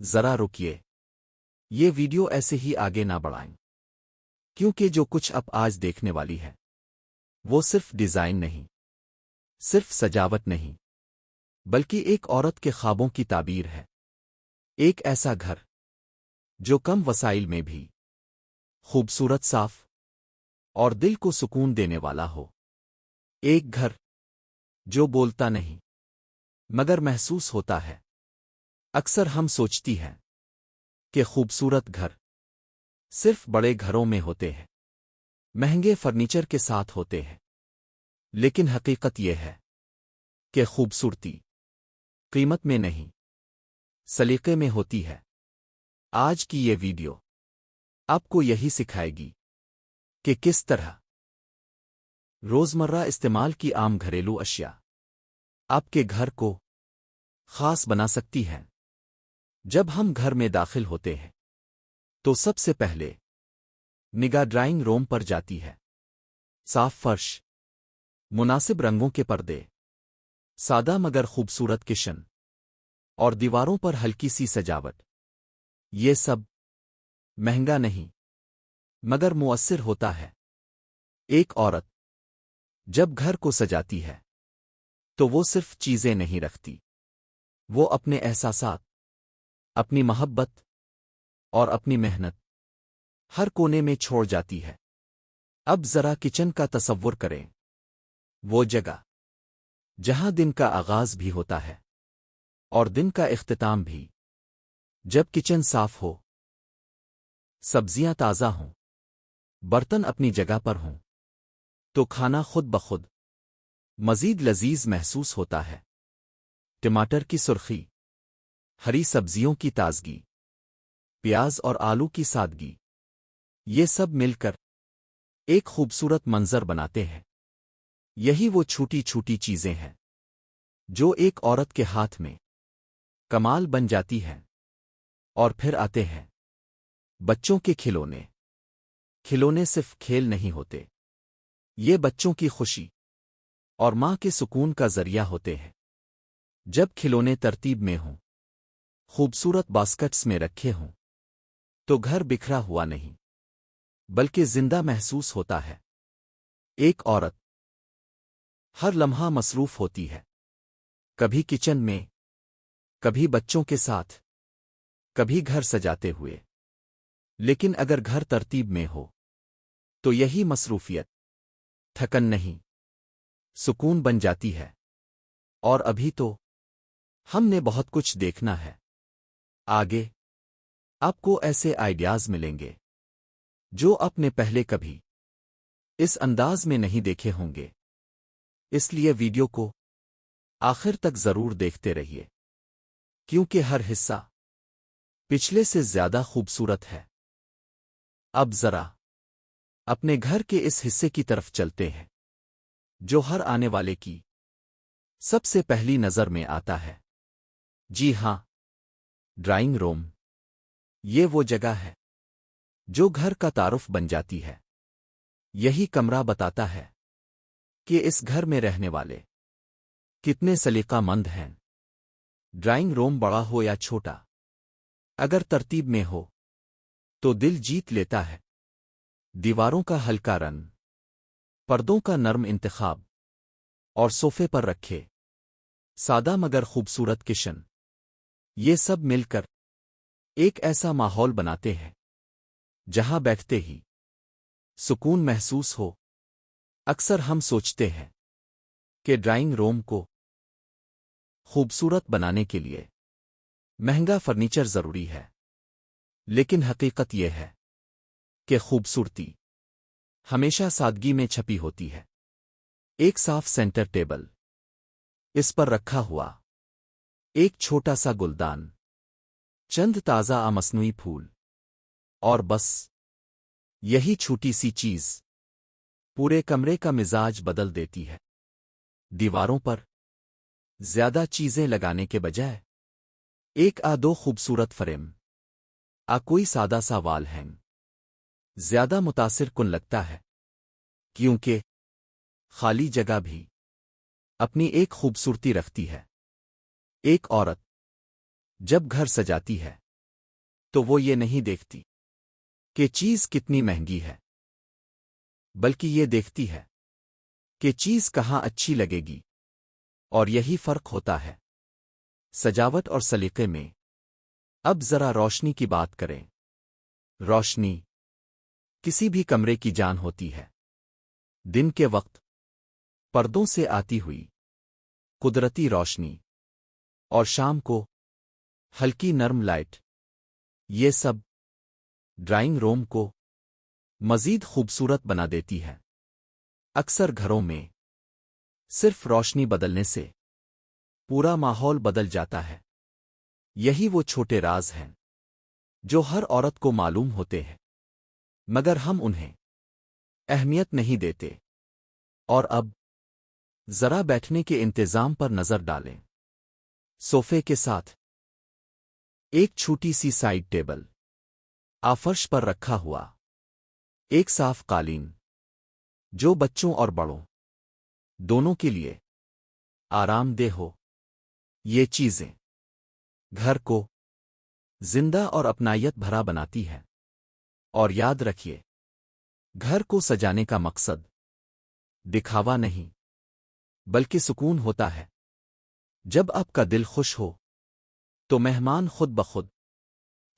ذرا رکیے، یہ ویڈیو ایسے ہی آگے نہ بڑھائیں، کیونکہ جو کچھ آپ آج دیکھنے والی ہے وہ صرف ڈیزائن نہیں، صرف سجاوٹ نہیں، بلکہ ایک عورت کے خوابوں کی تعبیر ہے۔ ایک ایسا گھر جو کم وسائل میں بھی خوبصورت، صاف اور دل کو سکون دینے والا ہو۔ ایک گھر جو بولتا نہیں مگر محسوس ہوتا ہے۔ اکثر ہم سوچتی ہیں کہ خوبصورت گھر صرف بڑے گھروں میں ہوتے ہیں، مہنگے فرنیچر کے ساتھ ہوتے ہیں، لیکن حقیقت یہ ہے کہ خوبصورتی قیمت میں نہیں، سلیقے میں ہوتی ہے۔ آج کی یہ ویڈیو آپ کو یہی سکھائے گی کہ کس طرح روزمرہ استعمال کی عام گھریلو اشیاء آپ کے گھر کو خاص بنا سکتی ہیں۔ جب ہم گھر میں داخل ہوتے ہیں تو سب سے پہلے نگاہ ڈرائنگ روم پر جاتی ہے۔ صاف فرش، مناسب رنگوں کے پردے، سادہ مگر خوبصورت کچن اور دیواروں پر ہلکی سی سجاوٹ، یہ سب مہنگا نہیں مگر مؤثر ہوتا ہے۔ ایک عورت جب گھر کو سجاتی ہے تو وہ صرف چیزیں نہیں رکھتی، وہ اپنے احساسات، اپنی محبت اور اپنی محنت ہر کونے میں چھوڑ جاتی ہے۔ اب ذرا کچن کا تصور کریں، وہ جگہ جہاں دن کا آغاز بھی ہوتا ہے اور دن کا اختتام بھی۔ جب کچن صاف ہو، سبزیاں تازہ ہوں، برتن اپنی جگہ پر ہوں، تو کھانا خود بخود مزید لذیذ محسوس ہوتا ہے۔ ٹماٹر کی سرخی، ہری سبزیوں کی تازگی، پیاز اور آلو کی سادگی، یہ سب مل کر ایک خوبصورت منظر بناتے ہیں۔ یہی وہ چھوٹی چھوٹی چیزیں ہیں جو ایک عورت کے ہاتھ میں کمال بن جاتی ہیں۔ اور پھر آتے ہیں بچوں کے کھلونے۔ کھلونے صرف کھیل نہیں ہوتے، یہ بچوں کی خوشی اور ماں کے سکون کا ذریعہ ہوتے ہیں۔ جب کھلونے ترتیب میں ہوں، خوبصورت باسکٹس میں رکھے ہوں، تو گھر بکھرا ہوا نہیں بلکہ زندہ محسوس ہوتا ہے۔ ایک عورت ہر لمحہ مصروف ہوتی ہے، کبھی کچن میں، کبھی بچوں کے ساتھ، کبھی گھر سجاتے ہوئے، لیکن اگر گھر ترتیب میں ہو تو یہی مصروفیت تھکن نہیں، سکون بن جاتی ہے۔ اور ابھی تو ہم نے بہت کچھ دیکھنا ہے، آگے آپ کو ایسے آئیڈیاز ملیں گے جو آپ نے پہلے کبھی اس انداز میں نہیں دیکھے ہوں گے۔ اس لیے ویڈیو کو آخر تک ضرور دیکھتے رہیے، کیونکہ ہر حصہ پچھلے سے زیادہ خوبصورت ہے۔ اب ذرا اپنے گھر کے اس حصے کی طرف چلتے ہیں جو ہر آنے والے کی سب سے پہلی نظر میں آتا ہے۔ جی ہاں، ڈرائنگ روم۔ یہ وہ جگہ ہے جو گھر کا تعارف بن جاتی ہے۔ یہی کمرہ بتاتا ہے کہ اس گھر میں رہنے والے کتنے سلیقہ مند ہیں۔ ڈرائنگ روم بڑا ہو یا چھوٹا، اگر ترتیب میں ہو تو دل جیت لیتا ہے۔ دیواروں کا ہلکا رنگ، پردوں کا نرم انتخاب اور صوفے پر رکھے سادہ مگر خوبصورت کشن، یہ سب مل کر ایک ایسا ماحول بناتے ہیں جہاں بیٹھتے ہی سکون محسوس ہو۔ اکثر ہم سوچتے ہیں کہ ڈرائنگ روم کو خوبصورت بنانے کے لیے مہنگا فرنیچر ضروری ہے، لیکن حقیقت یہ ہے کہ خوبصورتی ہمیشہ سادگی میں چھپی ہوتی ہے۔ ایک صاف سینٹر ٹیبل، اس پر رکھا ہوا ایک چھوٹا سا گلدان، چند تازہ مصنوعی پھول، اور بس یہی چھوٹی سی چیز پورے کمرے کا مزاج بدل دیتی ہے۔ دیواروں پر زیادہ چیزیں لگانے کے بجائے ایک دو خوبصورت فریم، کوئی سادہ سا وال ہینگ زیادہ متاثر کن لگتا ہے، کیونکہ خالی جگہ بھی اپنی ایک خوبصورتی رکھتی ہے۔ ایک عورت جب گھر سجاتی ہے تو وہ یہ نہیں دیکھتی کہ چیز کتنی مہنگی ہے، بلکہ یہ دیکھتی ہے کہ چیز کہاں اچھی لگے گی۔ اور یہی فرق ہوتا ہے سجاوٹ اور سلیقے میں۔ اب ذرا روشنی کی بات کریں۔ روشنی کسی بھی کمرے کی جان ہوتی ہے۔ دن کے وقت پردوں سے آتی ہوئی قدرتی روشنی، اور شام کو ہلکی نرم لائٹ، یہ سب ڈرائنگ روم کو مزید خوبصورت بنا دیتی ہے۔ اکثر گھروں میں صرف روشنی بدلنے سے پورا ماحول بدل جاتا ہے۔ یہی وہ چھوٹے راز ہیں جو ہر عورت کو معلوم ہوتے ہیں، مگر ہم انہیں اہمیت نہیں دیتے۔ اور اب ذرا بیٹھنے کے انتظام پر نظر ڈالیں۔ صوفے کے ساتھ ایک چھوٹی سی سائڈ ٹیبل، فرش پر رکھا ہوا ایک صاف قالین جو بچوں اور بڑوں دونوں کے لیے آرام دہ ہو۔ یہ چیزیں گھر کو زندہ اور اپنائیت بھرا بناتی ہے۔ اور یاد رکھیے، گھر کو سجانے کا مقصد دکھاوا نہیں بلکہ سکون ہوتا ہے۔ جب آپ کا دل خوش ہو تو مہمان خود بخود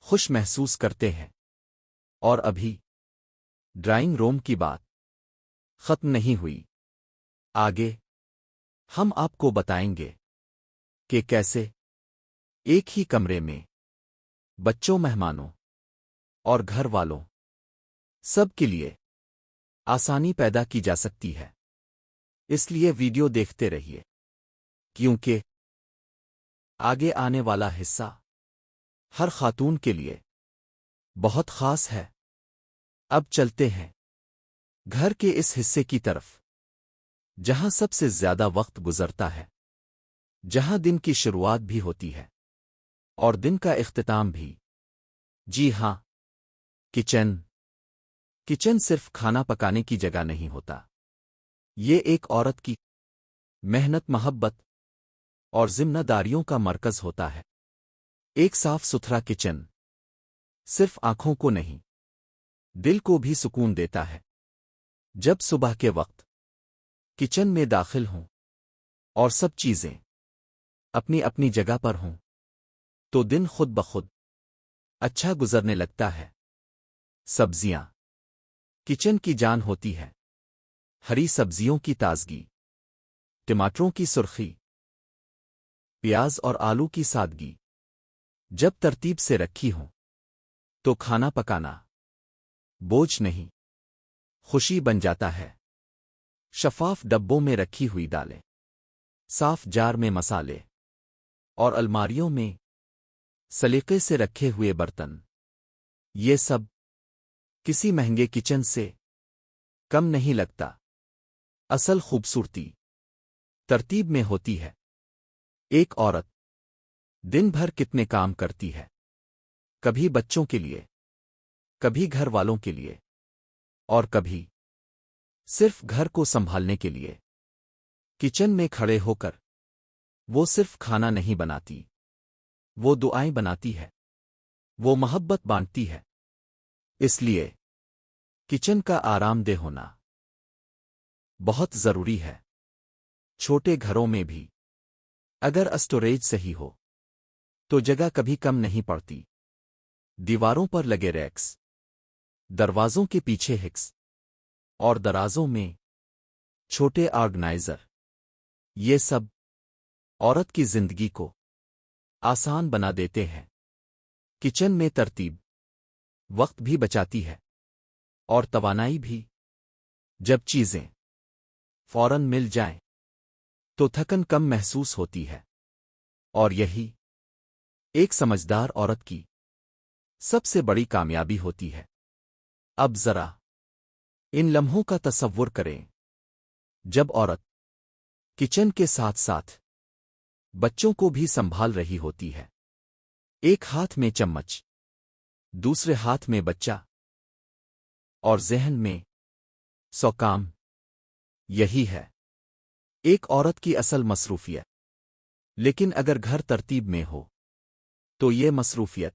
خوش محسوس کرتے ہیں۔ اور ابھی ڈرائنگ روم کی بات ختم نہیں ہوئی۔ آگے ہم آپ کو بتائیں گے کہ کیسے ایک ہی کمرے میں بچوں، مہمانوں اور گھر والوں سب کے لیے آسانی پیدا کی جا سکتی ہے۔ اس لیے ویڈیو دیکھتے رہیے، کیونکہ آگے آنے والا حصہ ہر خاتون کے لیے بہت خاص ہے۔ اب چلتے ہیں گھر کے اس حصے کی طرف جہاں سب سے زیادہ وقت گزرتا ہے، جہاں دن کی شروعات بھی ہوتی ہے اور دن کا اختتام بھی۔ جی ہاں، کچن۔ کچن صرف کھانا پکانے کی جگہ نہیں ہوتا، یہ ایک عورت کی محنت، محبت اور ذمہ داریوں کا مرکز ہوتا ہے۔ ایک صاف ستھرا کچن صرف آنکھوں کو نہیں، دل کو بھی سکون دیتا ہے۔ جب صبح کے وقت کچن میں داخل ہوں اور سب چیزیں اپنی اپنی جگہ پر ہوں تو دن خود بخود اچھا گزرنے لگتا ہے۔ سبزیاں کچن کی جان ہوتی ہے۔ ہری سبزیوں کی تازگی، ٹماٹروں کی سرخی، پیاز اور آلو کی سادگی جب ترتیب سے رکھی ہوں تو کھانا پکانا بوجھ نہیں، خوشی بن جاتا ہے۔ شفاف ڈبوں میں رکھی ہوئی دالیں، صاف جار میں مسالے اور الماریوں میں سلیقے سے رکھے ہوئے برتن، یہ سب کسی مہنگے کچن سے کم نہیں لگتا۔ اصل خوبصورتی ترتیب میں ہوتی ہے۔ ایک عورت دن بھر کتنے کام کرتی ہے، کبھی بچوں کے لیے، کبھی گھر والوں کے لیے، اور کبھی صرف گھر کو سنبھالنے کے لیے۔ کچن میں کھڑے ہو کر وہ صرف کھانا نہیں بناتی، وہ دعائیں بناتی ہے، وہ محبت بانٹتی ہے۔ اس لیے کچن کا آرام دہ ہونا بہت ضروری ہے۔ چھوٹے گھروں میں بھی اگر اسٹوریج صحیح ہو تو جگہ کبھی کم نہیں پڑتی۔ دیواروں پر لگے ریکس، دروازوں کے پیچھے ہکس اور درازوں میں چھوٹے آرگنائزر، یہ سب عورت کی زندگی کو آسان بنا دیتے ہیں۔ کچن میں ترتیب وقت بھی بچاتی ہے اور توانائی بھی۔ جب چیزیں فوراً مل جائیں تو تھکن کم محسوس ہوتی ہے، اور یہی ایک سمجھدار عورت کی سب سے بڑی کامیابی ہوتی ہے۔ اب ذرا ان لمحوں کا تصور کریں جب عورت کچن کے ساتھ ساتھ بچوں کو بھی سنبھال رہی ہوتی ہے۔ ایک ہاتھ میں چمچ، دوسرے ہاتھ میں بچہ، اور ذہن میں 100 کام۔ یہی ہے ایک عورت کی اصل مصروفیت۔ لیکن اگر گھر ترتیب میں ہو تو یہ مصروفیت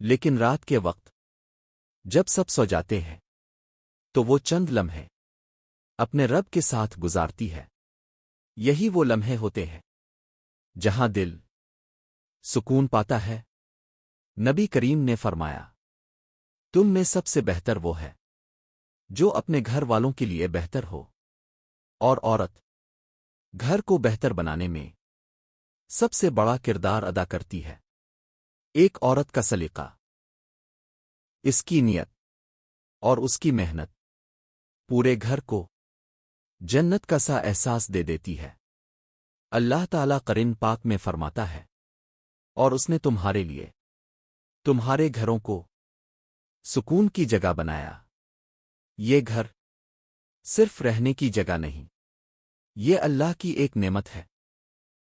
لیکن رات کے وقت جب سب سو جاتے ہیں تو وہ چند لمحے اپنے رب کے ساتھ گزارتی ہے۔ یہی وہ لمحے ہوتے ہیں جہاں دل سکون پاتا ہے۔ نبی کریم نے فرمایا، تم میں سب سے بہتر وہ ہے جو اپنے گھر والوں کے لیے بہتر ہو، اور عورت گھر کو بہتر بنانے میں سب سے بڑا کردار ادا کرتی ہے۔ ایک عورت کا سلیقہ، اس کی نیت اور اس کی محنت پورے گھر کو جنت کا سا احساس دے دیتی ہے۔ اللہ تعالیٰ قرآن پاک میں فرماتا ہے، اور اس نے تمہارے لیے تمہارے گھروں کو سکون کی جگہ بنایا۔ یہ گھر صرف رہنے کی جگہ نہیں، یہ اللہ کی ایک نعمت ہے،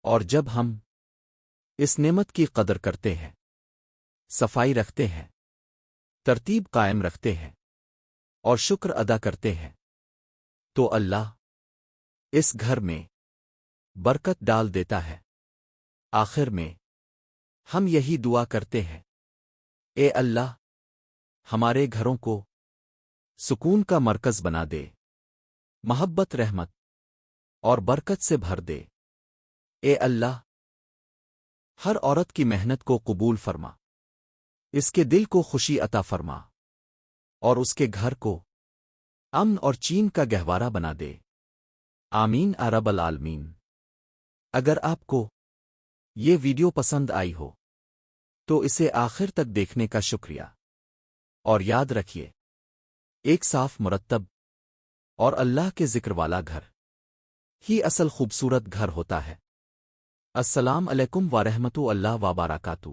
اور جب ہم اس نعمت کی قدر کرتے ہیں، صفائی رکھتے ہیں، ترتیب قائم رکھتے ہیں، اور شکر ادا کرتے ہیں، تو اللہ اس گھر میں برکت ڈال دیتا ہے۔ آخر میں ہم یہی دعا کرتے ہیں، اے اللہ، ہمارے گھروں کو سکون کا مرکز بنا دے، محبت، رحمت اور برکت سے بھر دے۔ اے اللہ، ہر عورت کی محنت کو قبول فرما، اس کے دل کو خوشی عطا فرما، اور اس کے گھر کو امن اور چین کا گہوارہ بنا دے۔ آمین یا رب العالمین۔ اگر آپ کو یہ ویڈیو پسند آئی ہو تو اسے آخر تک دیکھنے کا شکریہ، اور یاد رکھیے، ایک صاف، مرتب اور اللہ کے ذکر والا گھر ہی اصل خوبصورت گھر ہوتا ہے۔ السلام علیکم ورحمۃ اللہ وبرکاتہ۔